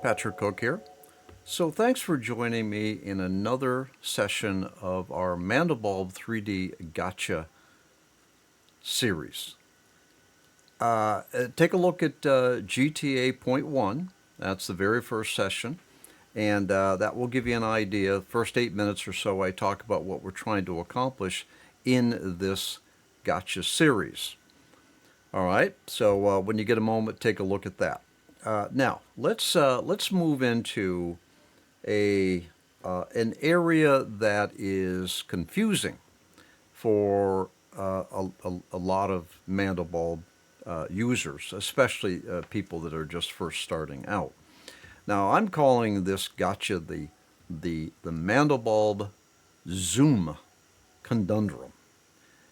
Patrick Cook here. So thanks for joining me in another session of our Mandelbulb 3D Gotcha series. Take a look at GTA.5. That's the very first session. And that will give you an idea. First 8 minutes or so, I talk about what we're trying to accomplish in this Gotcha series. All right, so when you get a moment, take a look at that. Now, let's move into an area that is confusing for a lot of Mandelbulb users, especially people that are just first starting out. Now, I'm calling this gotcha the Mandelbulb Zoom Conundrum.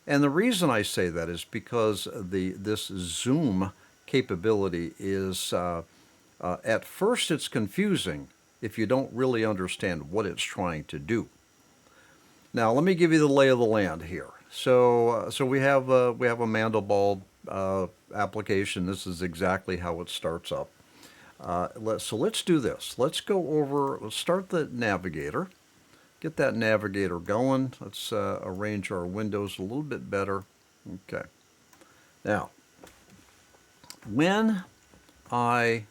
And the reason I say that is because this zoom capability is, at first it's confusing if you don't really understand what it's trying to do. Now, let me give you the lay of the land here. So we have a Mandelbulb application. This is exactly how it starts up. So let's do this. Let's start the navigator. Get that navigator going. Let's arrange our windows a little bit better. Okay. Now, when I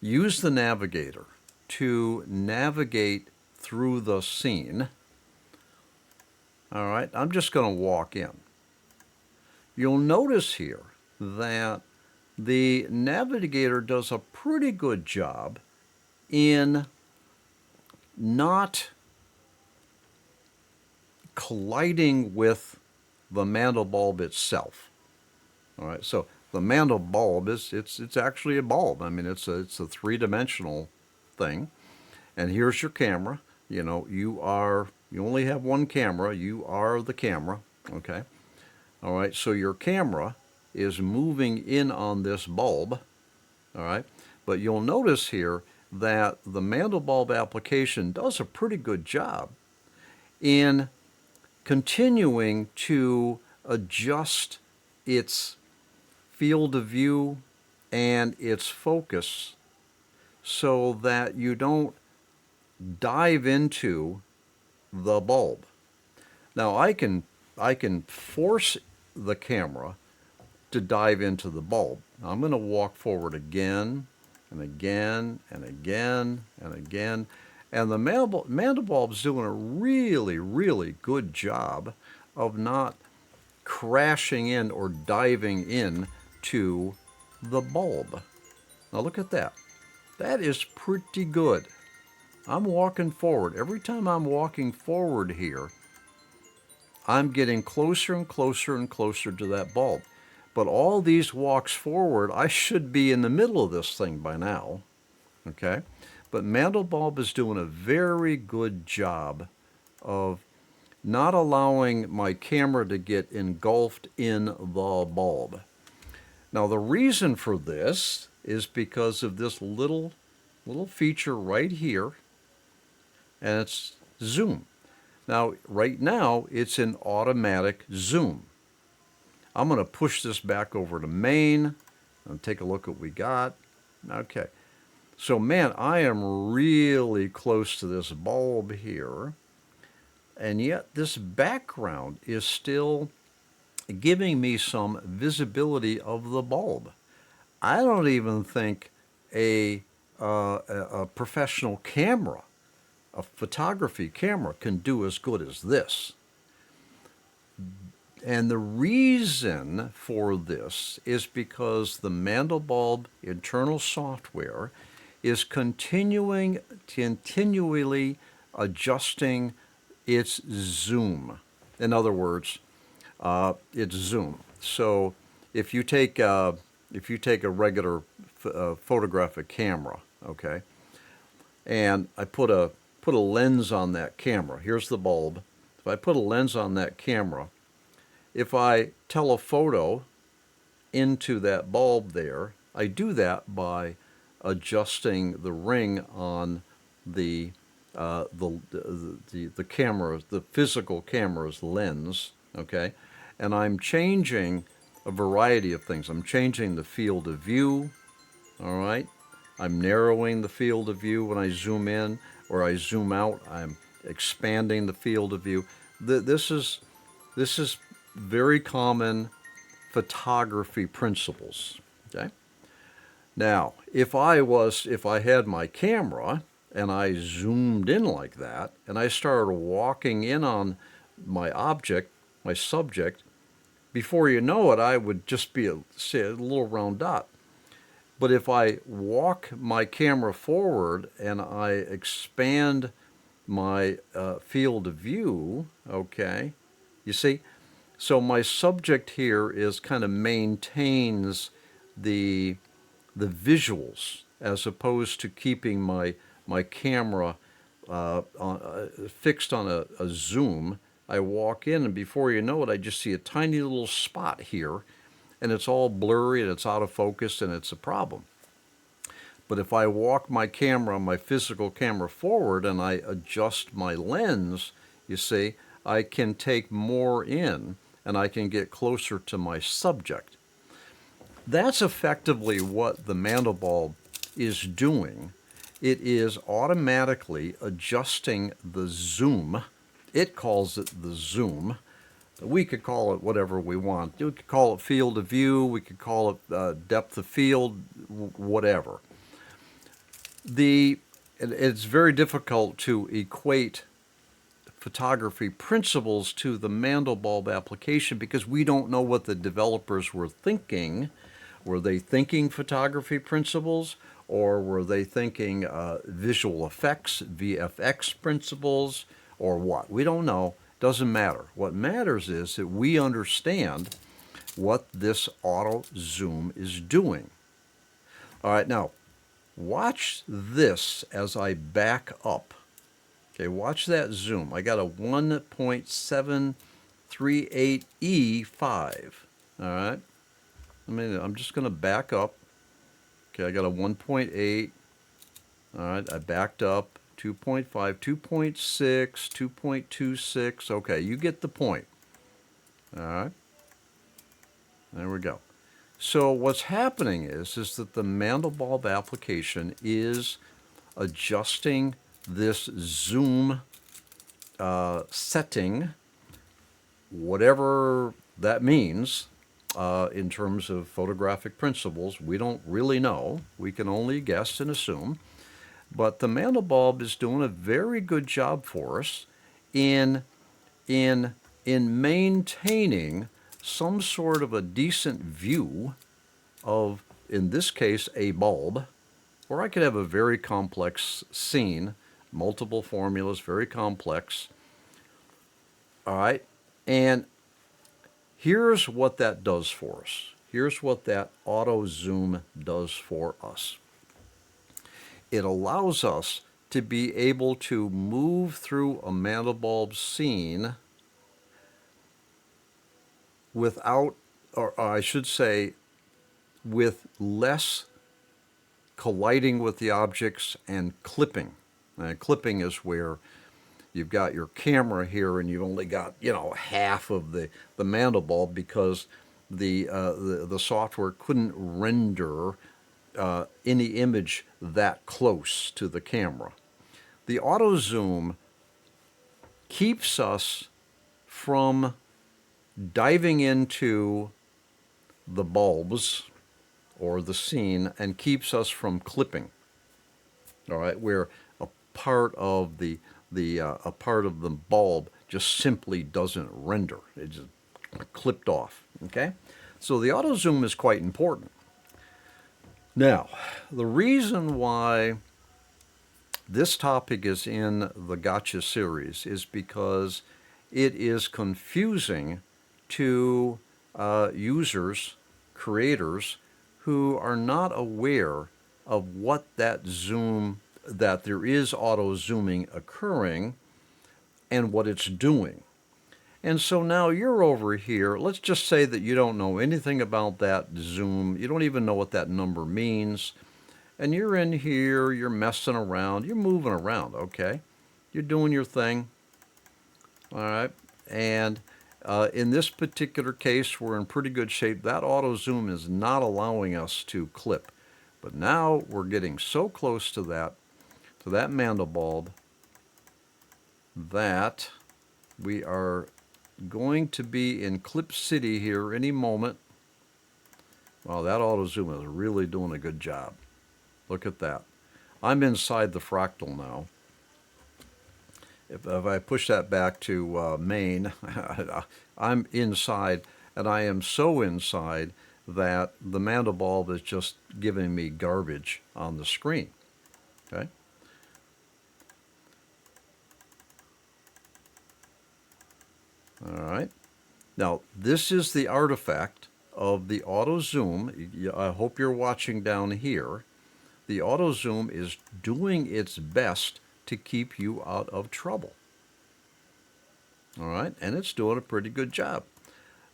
use the navigator to navigate through the scene, all right, I'm just going to walk in. You'll notice here that the navigator does a pretty good job in not colliding with the Mandelbulb itself. All right, so the Mandelbulb it's actually a bulb. I mean, it's a three-dimensional thing. And here's your camera. You know, you only have one camera. You are the camera. Okay. All right. So your camera is moving in on this bulb. All right. But you'll notice here that the Mandelbulb application does a pretty good job in continuing to adjust its field of view and its focus so that you don't dive into the bulb. Now I can force the camera to dive into the bulb. I'm going to walk forward again and again and again and again. And the Mandelbulb's doing a really, really good job of not crashing in or diving in to the bulb. Now look at that. That is pretty good. I'm walking forward. Every time I'm walking forward here, I'm getting closer and closer and closer to that bulb. But all these walks forward, I should be in the middle of this thing by now. Okay? But Mandelbulb is doing a very good job of not allowing my camera to get engulfed in the bulb. Now the reason for this is because of this little feature right here, and it's zoom. Now right now it's in automatic zoom. I'm going to push this back over to main and take a look at what we got. Okay. So man, I am really close to this bulb here, and yet this background is still giving me some visibility of the bulb. I don't even think a professional camera, a photography camera, can do as good as this. And the reason for this is because the Mandelbulb internal software is continually adjusting its zoom. In other words, its zoom. So if you take a regular photographic camera, okay, and I put a lens on that camera. Here's the bulb. If I put a lens on that camera, if I telephoto into that bulb there, I do that by adjusting the ring on the the camera, the physical camera's lens, okay? And I'm changing a variety of things. I'm changing the field of view, all right? I'm narrowing the field of view when I zoom in or I zoom out. I'm expanding the field of view. This is very common photography principles, okay? Now, if I had my camera and I zoomed in like that and I started walking in on my object, my subject, before you know it, I would just be say, a little round dot. But if I walk my camera forward and I expand my field of view, okay, you see, so my subject here is kind of maintains the visuals as opposed to keeping my camera fixed on a zoom. I walk in and before you know it, I just see a tiny little spot here, and it's all blurry and it's out of focus and it's a problem. But if I walk my camera, my physical camera forward and I adjust my lens, you see, I can take more in and I can get closer to my subject. That's effectively what the Mandelbulb is doing. It is automatically adjusting the zoom. It calls it the zoom. We could call it whatever we want. We could call it field of view. We could call it depth of field, whatever. It's very difficult to equate photography principles to the Mandelbulb application because we don't know what the developers were thinking. Were they thinking photography principles, or were they thinking visual effects, VFX principles, or what? We don't know. Doesn't matter. What matters is that we understand what this auto zoom is doing. All right, now watch this as I back up. Okay, watch that zoom. I got a 1.738E5. All right. I'm just going to back up. Okay, I got a 1.8. All right, I backed up. 2.5, 2.6, 2.26. Okay, you get the point. All right. There we go. So what's happening is that the Mandelbulb application is adjusting this zoom setting, whatever that means in terms of photographic principles. We don't really know. We can only guess and assume. But the Mandelbulb is doing a very good job for us in maintaining some sort of a decent view of, in this case, a bulb, or I could have a very complex scene, multiple formulas, very complex. All right, and here's what that does for us. Here's what that auto zoom does for us. It allows us to be able to move through a Mandelbulb scene without, or I should say, with less colliding with the objects and clipping. Clipping is where you've got your camera here and you've only got, half of the Mandelbulb because the software couldn't render any image that close to the camera. The auto zoom keeps us from diving into the bulbs or the scene and keeps us from clipping. All right, where a part of the bulb just simply doesn't render. It just clipped off. Okay, so the auto zoom is quite important. Now, the reason why this topic is in the Gotcha series is because it is confusing to users, creators, who are not aware of what that there is auto zooming occurring and what it's doing. And so now you're over here. Let's just say that you don't know anything about that zoom. You don't even know what that number means. And you're in here, you're messing around, you're moving around, okay? you're doing your thing. All right. And in this particular case, we're in pretty good shape. That auto zoom is not allowing us to clip. But now we're getting so close to that Mandelbulb, that we are going to be in Clip City here any moment. Wow, that auto zoom is really doing a good job. Look at that. I'm inside the fractal now. If I push that back to main, I'm inside, and I am so inside that the Mandelbulb is just giving me garbage on the screen. Okay. All right. Now, this is the artifact of the auto zoom. I hope you're watching down here. The auto zoom is doing its best to keep you out of trouble. All right, and it's doing a pretty good job.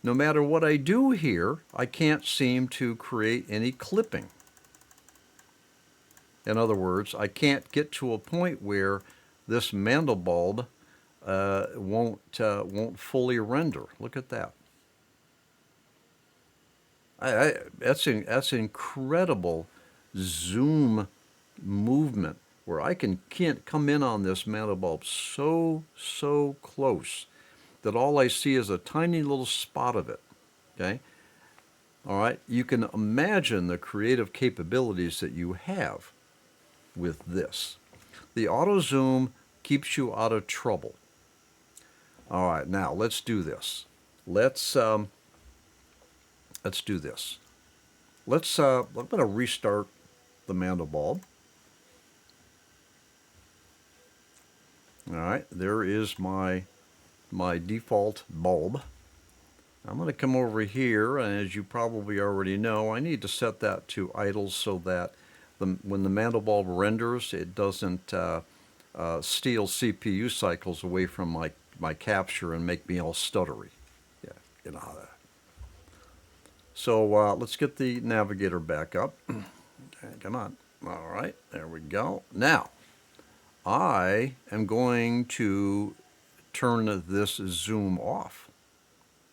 No matter what I do here, I can't seem to create any clipping. In other words, I can't get to a point where this Mandelbulb won't fully render. Look at that. That's incredible zoom movement, where I can't come in on this Mandelbulb so close that all I see is a tiny little spot of it. Okay. All right. You can imagine the creative capabilities that you have with this. The auto zoom keeps you out of trouble. All right. Now let's do this. Let's do this. I'm going to restart the Mandelbulb. All right, there is my default bulb. I'm going to come over here, and as you probably already know, I need to set that to idle so that when the Mandelbulb renders, it doesn't steal CPU cycles away from my capture and make me all stuttery. Yeah, you know how that. So let's get the navigator back up. Okay, come on. All right, there we go. Now, I am going to turn this zoom off.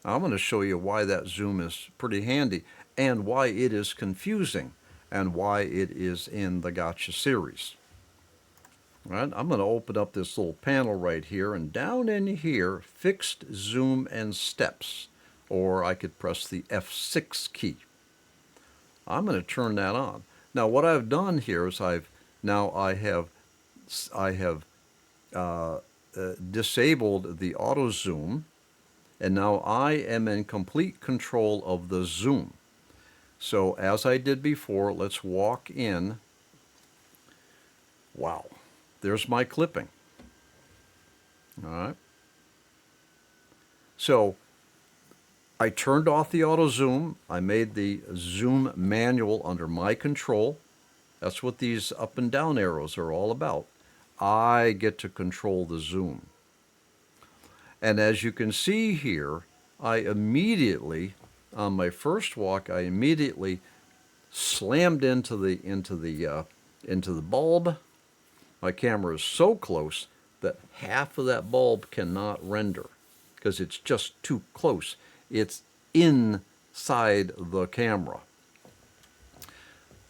I'm going to show you why that zoom is pretty handy, and why it is confusing, and why it is in the Gotcha series. All right, I'm going to open up this little panel right here, and down in here, fixed zoom and steps, or I could press the F6 key. I'm going to turn that on. Now what I've done here is I have disabled the auto zoom, and now I am in complete control of the zoom. So as I did before, let's walk in. Wow, there's my clipping. All right. So I turned off the auto zoom. I made the zoom manual under my control. That's what these up and down arrows are all about. I get to control the zoom. And as you can see here, I immediately, on my first walk, I immediately slammed into the bulb. My camera is so close that half of that bulb cannot render because it's just too close. It's inside the camera.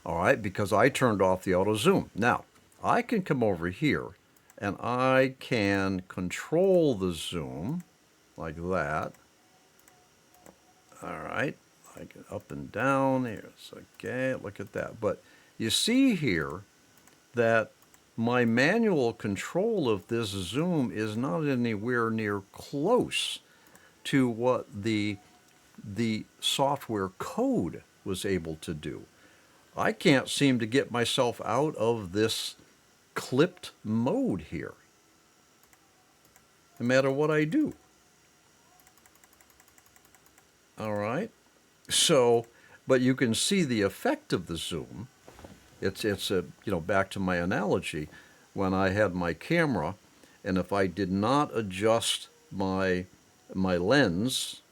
All right, because I turned off the auto zoom. Now, I can come over here and I can control the zoom like that. All right, I can up and down here. It's okay, look at that. But you see here that my manual control of this zoom is not anywhere near close to what the software code was able to do. I can't seem to get myself out of this clipped mode here, no matter what I do. All right. So, but you can see the effect of the zoom. It's a, back to my analogy, when I had my camera, and if I did not adjust my lens,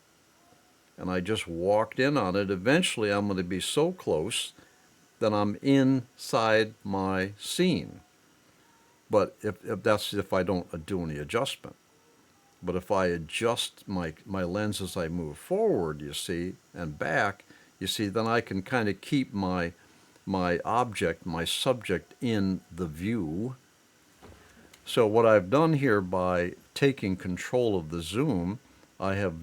and I just walked in on it, eventually I'm going to be so close that I'm inside my scene. But if I don't do any adjustment. But if I adjust my lens as I move forward, you see, and back, you see, then I can kind of keep my object, my subject in the view. So what I've done here by taking control of the zoom, I have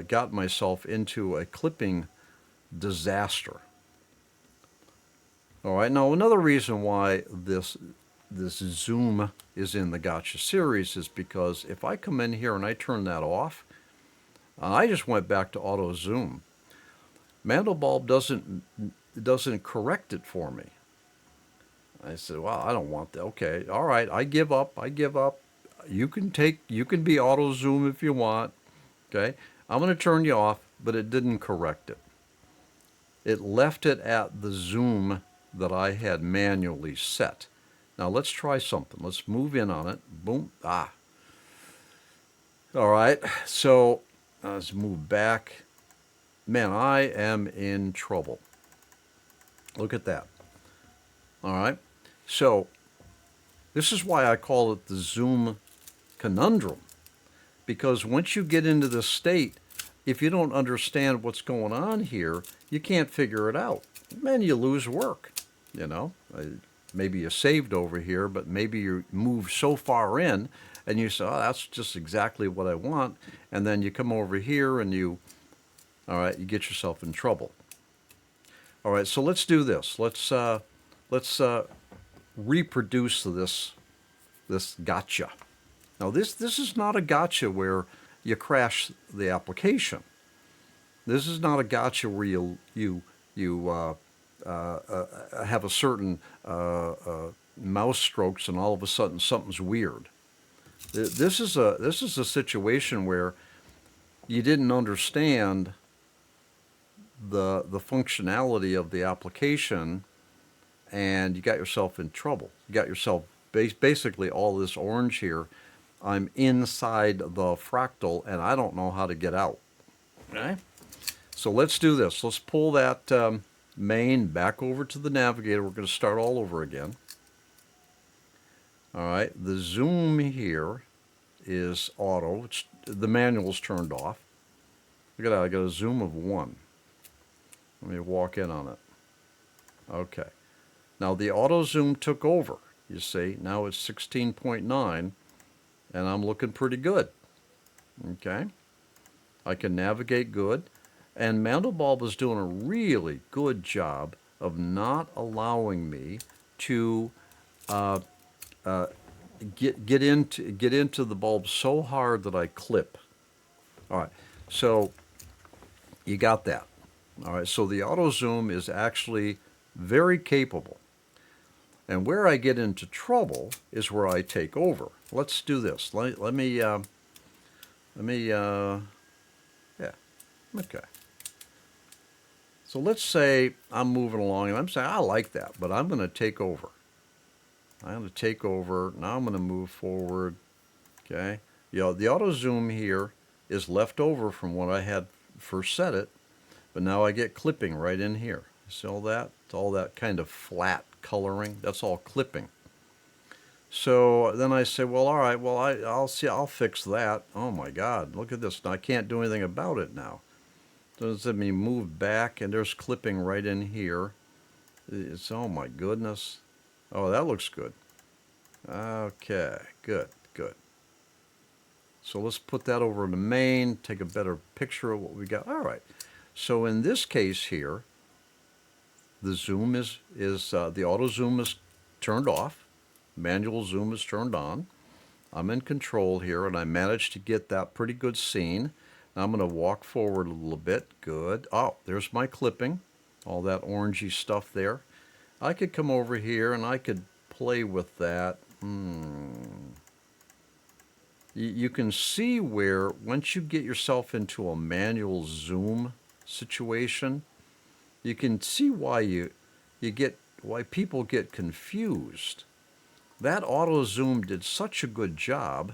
got myself into a clipping disaster. All right, now another reason why this zoom is in the Gotcha series is because if I come in here and I turn that off, I just went back to auto zoom. Mandelbulb doesn't correct it for me. I said, well, I don't want that. Okay, all right, I give up. You can be auto zoom if you want. Okay, I'm going to turn you off, but it didn't correct it. It left it at the zoom that I had manually set. Now let's try something. Let's move in on it. Boom. Ah. All right. So let's move back. Man, I am in trouble. Look at that. All right. So this is why I call it the zoom conundrum. Because once you get into this state, if you don't understand what's going on here, you can't figure it out. Man, you lose work, you know. Maybe you saved over here, but maybe you move so far in and you say, oh, that's just exactly what I want. And then you come over here and you get yourself in trouble. All right, so let's do this. Let's reproduce this gotcha. Now this is not a gotcha where you crash the application. This is not a gotcha where you have a certain mouse strokes and all of a sudden something's weird. This is a situation where you didn't understand the functionality of the application, and you got yourself in trouble. You got yourself basically all this orange here. I'm inside the fractal, and I don't know how to get out. Okay? So let's do this. Let's pull that main back over to the navigator. We're going to start all over again. All right. The zoom here is auto. The manual's turned off. Look at that. I got a zoom of 1. Let me walk in on it. Okay. Now the auto zoom took over. You see, now it's 16.9. And I'm looking pretty good. Okay? I can navigate good. And Mandelbulb is doing a really good job of not allowing me to get into the bulb so hard that I clip. All right, so you got that. All right, so the auto zoom is actually very capable. And where I get into trouble is where I take over. Let's do this. Let me, yeah, okay. So let's say I'm moving along and I'm saying, I like that, but I'm going to take over. I'm going to take over. Now I'm going to move forward. Okay. You know, the auto zoom here is left over from when I had first set it, but now I get clipping right in here. See all that? It's all that kind of flat coloring. That's all clipping. So then I say, well, all right, well, I'll fix that. Oh my God, look at this. Now I can't do anything about it now. Does that mean move back and there's clipping right in here? It's, oh my goodness. Oh, that looks good. Okay, good. So let's put that over in the main, take a better picture of what we got. All right. So in this case here, the zoom the auto zoom is turned off. Manual zoom is turned on. I'm in control here, and I managed to get that pretty good scene. Now I'm going to walk forward a little bit. Good. Oh, there's my clipping. All that orangey stuff there. I could come over here, and I could play with that. You can see where, once you get yourself into a manual zoom situation, you can see why why people get confused. That auto zoom did such a good job,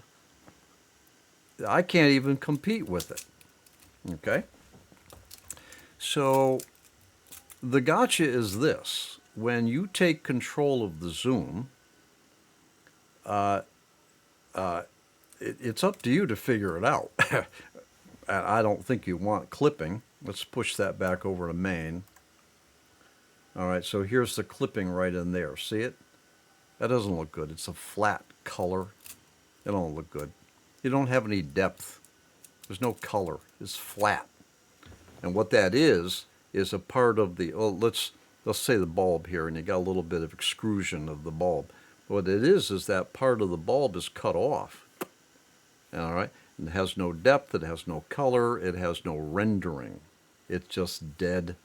I can't even compete with it. Okay? So the gotcha is this. When you take control of the zoom, it's up to you to figure it out. I don't think you want clipping. Let's push that back over to main. All right, so here's the clipping right in there. See it? That doesn't look good. It's a flat color. It don't look good. You don't have any depth. There's no color. It's flat. And what that is a part of the, oh, let's say the bulb here, and you got a little bit of extrusion of the bulb. What it is that part of the bulb is cut off. All right? It has no depth, it has no color, it has no rendering. It's just dead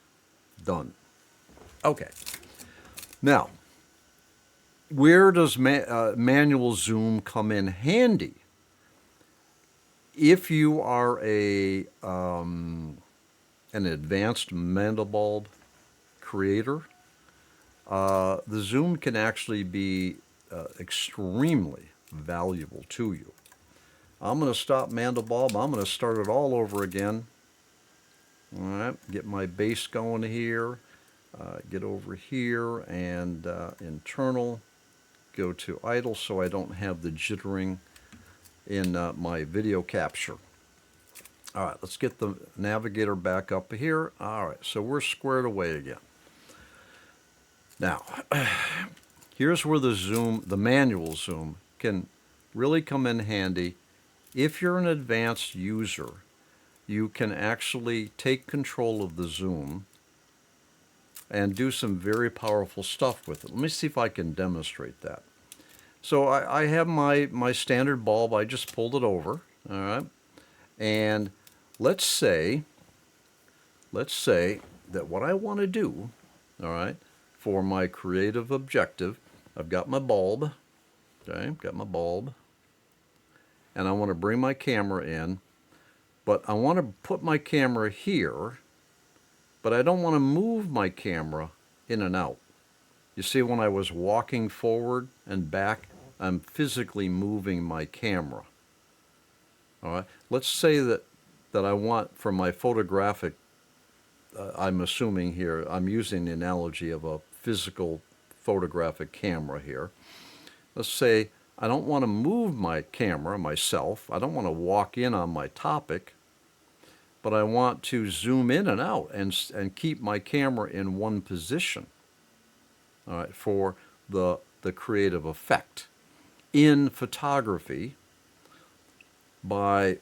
done. Okay. Now, where does manual zoom come in handy? If you are an advanced Mandelbulb creator, the zoom can actually be extremely valuable to you. I'm going to stop Mandelbulb. I'm going to start it all over again. All right, get my base going here. Get over here and internal. Go to idle so I don't have the jittering in my video capture. All right, let's get the navigator back up here. All right, so we're squared away again. Now, here's where the zoom, the manual zoom, can really come in handy. If you're an advanced user, you can actually take control of the zoom and do some very powerful stuff with it. Let me see if I can demonstrate that. So I have my standard bulb. I just pulled it over, all right? And let's say that what I want to do, all right, for my creative objective, I've got my bulb, okay, I've got my bulb, and I want to bring my camera in, but I want to put my camera here, but I don't want to move my camera in and out. You see, when I was walking forward and back, I'm physically moving my camera. All right. Let's say that I want, for my photographic, I'm assuming here, I'm using the analogy of a physical photographic camera here. Let's say I don't want to move my camera myself. I don't want to walk in on my topic, but I want to zoom in and out and keep my camera in one position, all right, for the creative effect. In photography, by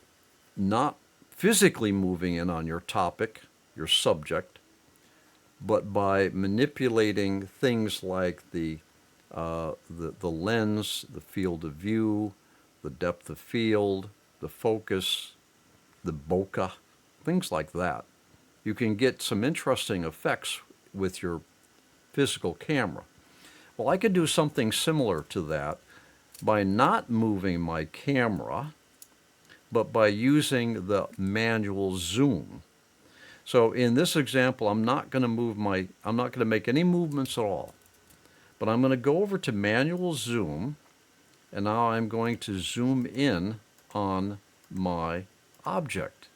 not physically moving in on your topic, your subject, but by manipulating things like the lens, the field of view, the depth of field, the focus, the bokeh, things like that, you can get some interesting effects with your physical camera. Well, I could do something similar to that by not moving my camera, but by using the manual zoom. So in this example, I'm not going to make any movements at all, but I'm going to go over to manual zoom, and now I'm going to zoom in on my object.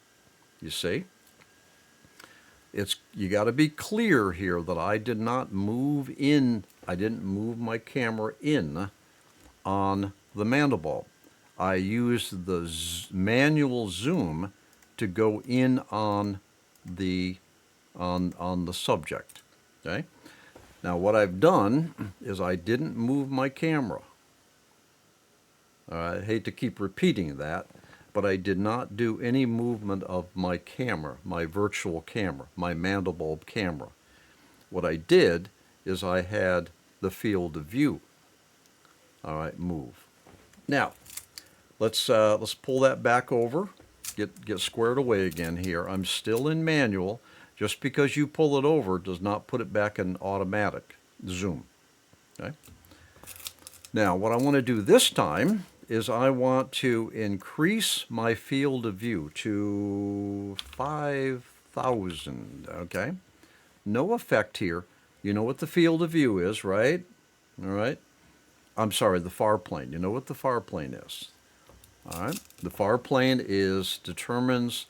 You see? You got to be clear here that I did not move in, I didn't move my camera in on the Mandelbulb. I used the manual zoom to go in on the subject. Okay? Now what I've done is I didn't move my camera. I hate to keep repeating that, but I did not do any movement of my camera, my virtual camera, my Mandelbulb camera. What I did is I had the field of view. All right, move. Now, let's pull that back over, get squared away again here. I'm still in manual. Just because you pull it over does not put it back in automatic zoom. Okay? Now, what I want to do this time is I want to increase my field of view to 5,000, okay? No effect here. You know what the field of view is, right? All right? I'm sorry, the far plane. You know what the far plane is. All right? The far plane determines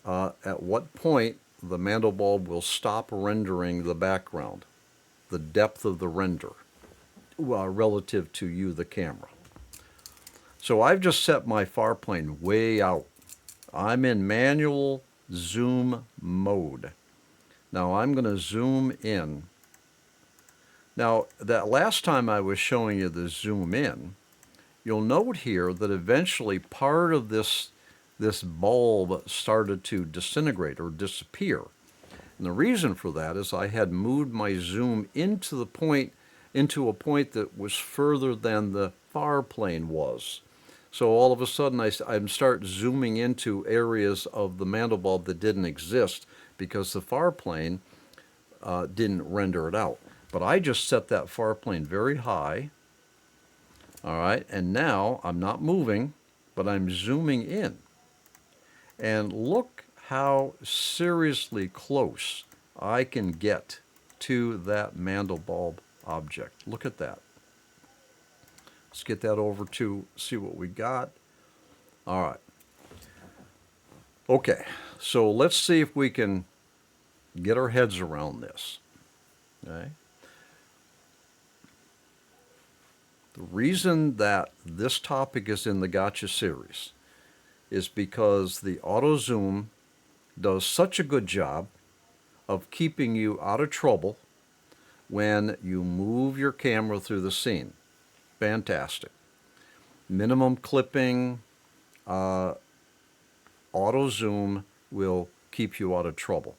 at what point the Mandelbulb will stop rendering the background, the depth of the render relative to you, the camera. So I've just set my far plane way out. I'm in manual zoom mode. Now I'm going to zoom in. Now that last time I was showing you the zoom in, you'll note here that eventually part of this bulb started to disintegrate or disappear. And the reason for that is I had moved my zoom into a point that was further than the far plane was. So all of a sudden I start zooming into areas of the Mandelbulb that didn't exist because the far plane didn't render it out. But I just set that far plane very high. All right, and now I'm not moving, but I'm zooming in. And look how seriously close I can get to that Mandelbulb object. Look at that. Let's get that over to see what we got. All right. Okay, so let's see if we can get our heads around this. Okay. The reason that this topic is in the Gotcha series is because the auto zoom does such a good job of keeping you out of trouble when you move your camera through the scene. Fantastic. Minimum clipping, auto zoom will keep you out of trouble.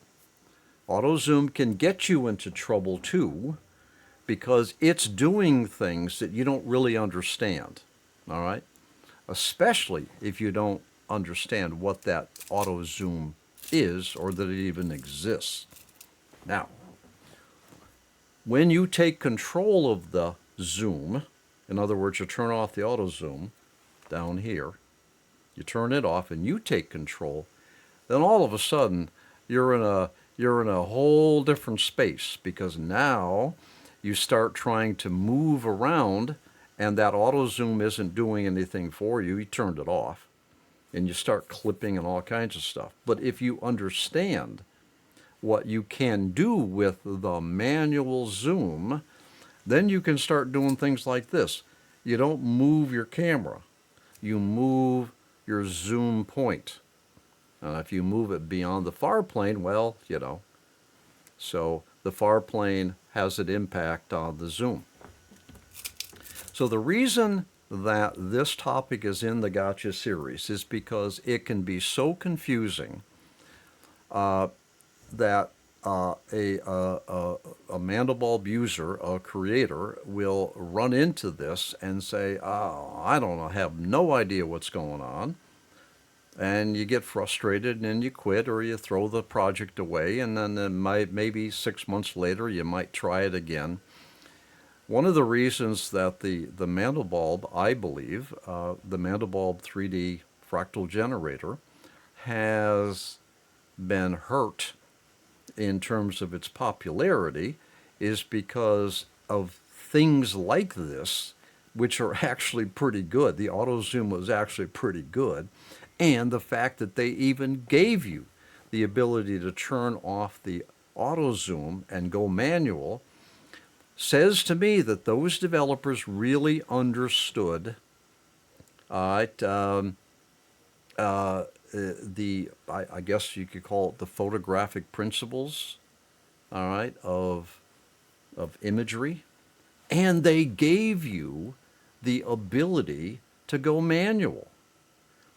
Auto zoom can get you into trouble too because it's doing things that you don't really understand. All right? Especially if you don't understand what that auto zoom is or that it even exists. Now, when you take control of the zoom, in other words, you turn off the auto zoom down here, you turn it off and you take control, then all of a sudden you're in a whole different space because now you start trying to move around and that auto zoom isn't doing anything for you. You turned it off and you start clipping and all kinds of stuff. But if you understand what you can do with the manual zoom, then you can start doing things like this. You don't move your camera, you move your zoom point. If you move it beyond the far plane, well, so the far plane has an impact on the zoom. So the reason that this topic is in the Gotcha series is because it can be so confusing that a Mandelbulb user, a creator, will run into this and say, oh, I don't know, have no idea what's going on. And you get frustrated and then you quit or you throw the project away, and then maybe 6 months later you might try it again. One of the reasons that the Mandelbulb, I believe, the Mandelbulb3D fractal generator has been hurt in terms of its popularity is because of things like this, which are actually pretty good. The auto zoom was actually pretty good. And the fact that they even gave you the ability to turn off the auto zoom and go manual says to me that those developers really understood I guess you could call it the photographic principles, all right, of imagery, and they gave you the ability to go manual.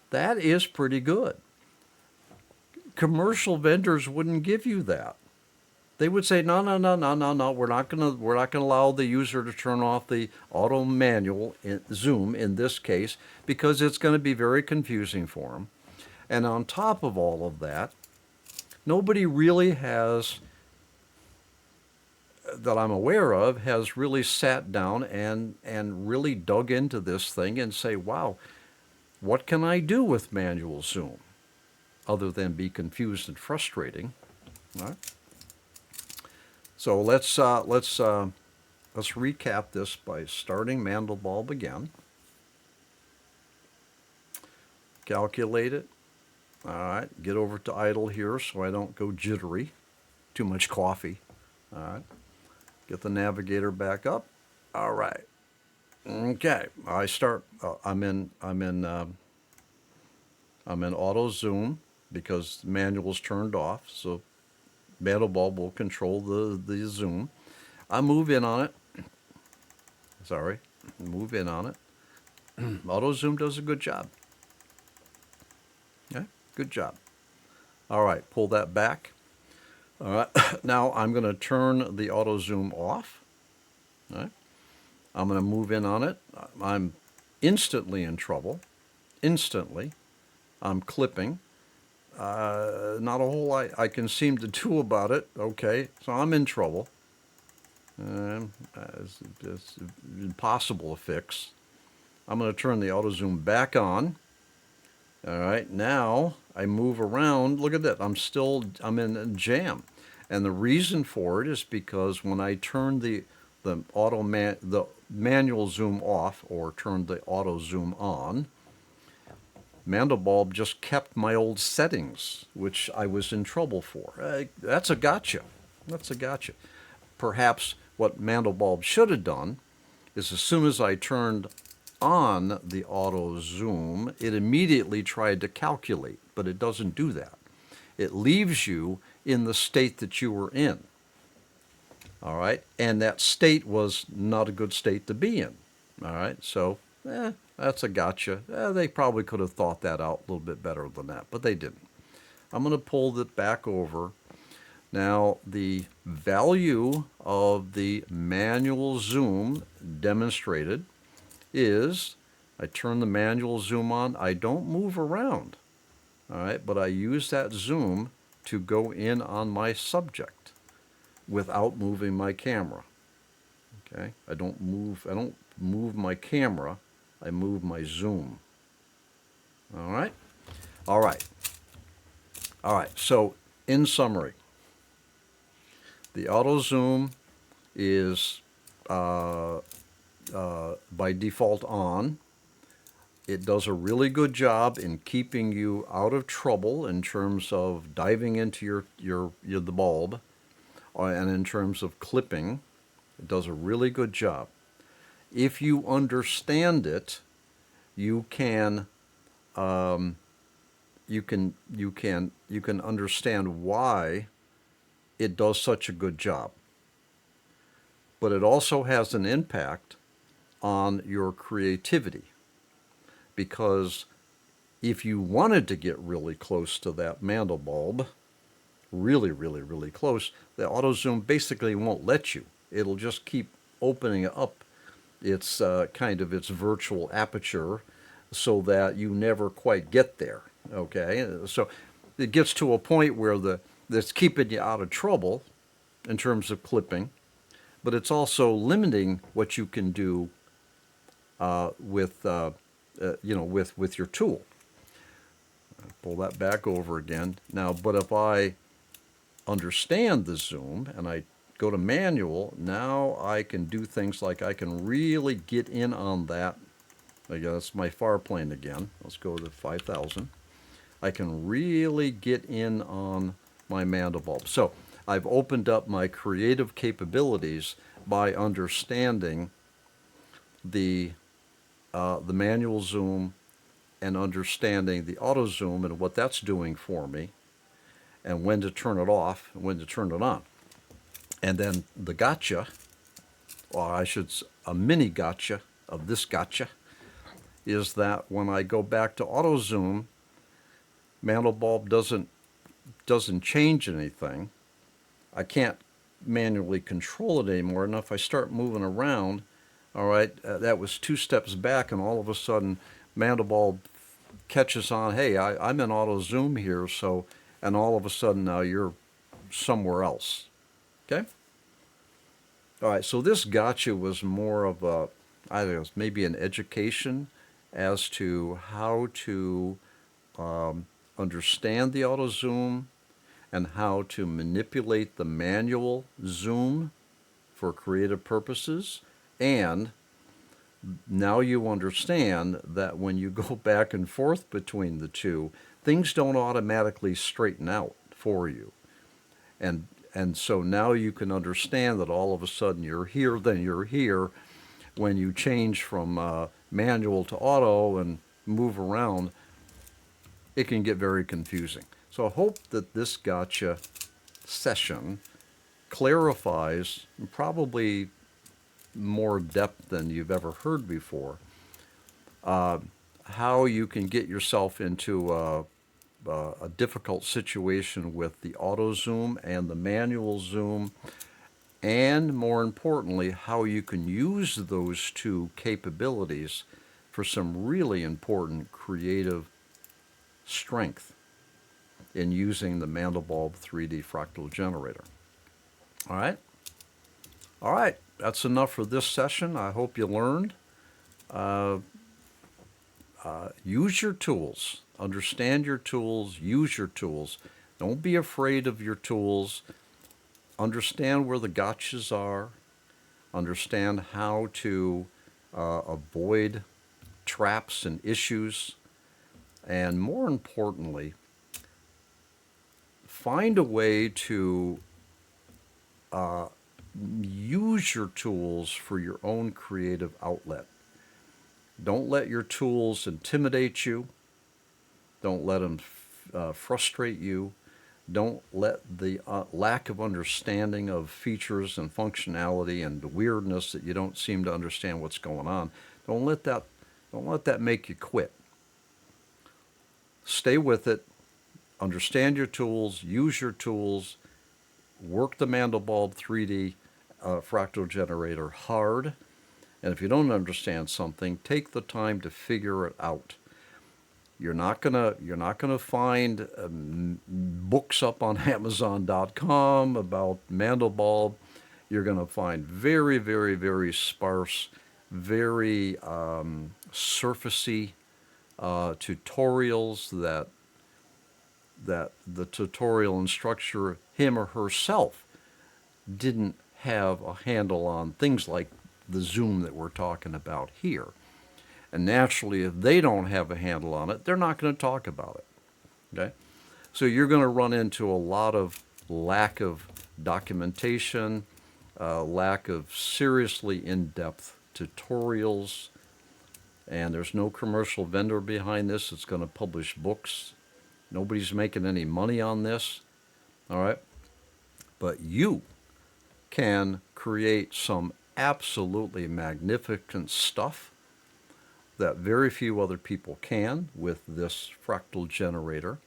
That is pretty good. Commercial vendors wouldn't give you that. They would say, no, we're not gonna allow the user to turn off the auto manual zoom in this case because it's going to be very confusing for them. And on top of all of that, nobody really has, that I'm aware of, has really sat down and really dug into this thing and say, wow, what can I do with manual zoom other than be confused and frustrating? All right. So let's recap this by starting Mandelbulb again. Calculate it. All right. Get over to idle here so I don't go jittery. Too much coffee. All right. Get the navigator back up. All right. Okay, I start. I'm in auto zoom because the manual's turned off, so Mandelbulb will control the zoom. I move in on it. Sorry, move in on it. Auto zoom does a good job. Okay, good job. All right, pull that back. All right, now I'm going to turn the auto zoom off. All right, I'm going to move in on it. I'm instantly in trouble. Instantly, I'm clipping. Not a whole lot I can seem to do about it. Okay, so I'm in trouble. It's impossible to fix. I'm going to turn the auto zoom back on. All right, now I move around. Look at that. I'm in a jam. And the reason for it is because when I turn the manual zoom off or turn the auto zoom on, Mandelbulb just kept my old settings, which I was in trouble for. That's a gotcha. That's a gotcha. Perhaps what Mandelbulb should have done is as soon as I turned on the auto zoom, it immediately tried to calculate, but it doesn't do that. It leaves you in the state that you were in. All right, and that state was not a good state to be in. All right, so that's a gotcha. They probably could have thought that out a little bit better than that, but they didn't. I'm going to pull it back over. Now, the value of the manual zoom demonstrated is I turn the manual zoom on. I don't move around, all right, but I use that zoom to go in on my subject without moving my camera. Okay, I don't move my camera. I move my zoom. All right, all right, all right. So, in summary, the auto zoom is by default on. It does a really good job in keeping you out of trouble in terms of diving into the bulb, and in terms of clipping. It does a really good job. If you understand it, you can understand why it does such a good job. But it also has an impact on your creativity, because if you wanted to get really close to that Mandelbulb, really, really, really close, the auto zoom basically won't let you. It'll just keep opening up its its virtual aperture so that you never quite get there. Okay, so it gets to a point where that's keeping you out of trouble in terms of clipping, but it's also limiting what you can do with your tool. Pull that back over again. Now, but if I understand the zoom and I go to manual, now I can do things like I can really get in on that. Again, that's my far plane again. Let's go to 5,000. I can really get in on my Mandelbulb. So I've opened up my creative capabilities by understanding the manual zoom and understanding the auto zoom and what that's doing for me, and when to turn it off and when to turn it on. And then the gotcha, or a mini gotcha of this gotcha, is that when I go back to auto zoom, Mandelbulb doesn't change anything. I can't manually control it anymore. And if I start moving around, all right, that was 2 steps back, and all of a sudden Mandelbulb catches on, hey, I'm in auto zoom here, so, and all of a sudden now you're somewhere else. Okay? All right, so this gotcha was more of a, I don't know, maybe an education as to how to understand the auto zoom and how to manipulate the manual zoom for creative purposes. And now you understand that when you go back and forth between the two, things don't automatically straighten out for you. And so now you can understand that all of a sudden you're here, then you're here, when you change from manual to auto and move around, it can get very confusing. So I hope that this gotcha session clarifies, probably more depth than you've ever heard before, how you can get yourself into a difficult situation with the auto zoom and the manual zoom, and more importantly, how you can use those two capabilities for some really important creative strength in using the Mandelbulb 3D fractal generator. All right? All right, that's enough for this session. I hope you learned. Use your tools. Understand your tools. Use your tools. Don't be afraid of your tools. Understand where the gotchas are. Understand how to avoid traps and issues. And more importantly, find a way to use your tools for your own creative outlet. Don't let your tools intimidate you. Don't let them frustrate you. Don't let the lack of understanding of features and functionality and the weirdness that you don't seem to understand what's going on. Don't let that make you quit. Stay with it. Understand your tools. Use your tools. Work the Mandelbulb 3D fractal generator hard. And if you don't understand something, take the time to figure it out. You're not gonna find books up on Amazon.com about Mandelbulb. You're gonna find very, very, very sparse, very surfacey tutorials that the tutorial instructor, him or herself, didn't have a handle on, things like the zoom that we're talking about here. And naturally, if they don't have a handle on it, they're not going to talk about it. Okay? So you're going to run into a lot of lack of documentation, lack of seriously in-depth tutorials, and there's no commercial vendor behind this that's going to publish books. Nobody's making any money on this. All right? But you can create some absolutely magnificent stuff that very few other people can with this fractal generator,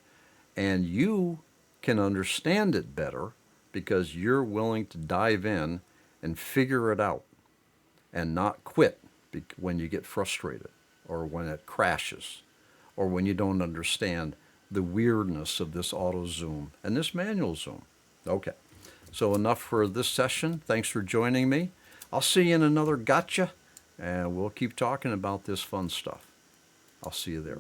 and you can understand it better because you're willing to dive in and figure it out and not quit when you get frustrated or when it crashes or when you don't understand the weirdness of this auto zoom and this manual zoom. Okay, so enough for this session. Thanks for joining me. I'll see you in another gotcha, and we'll keep talking about this fun stuff. I'll see you there.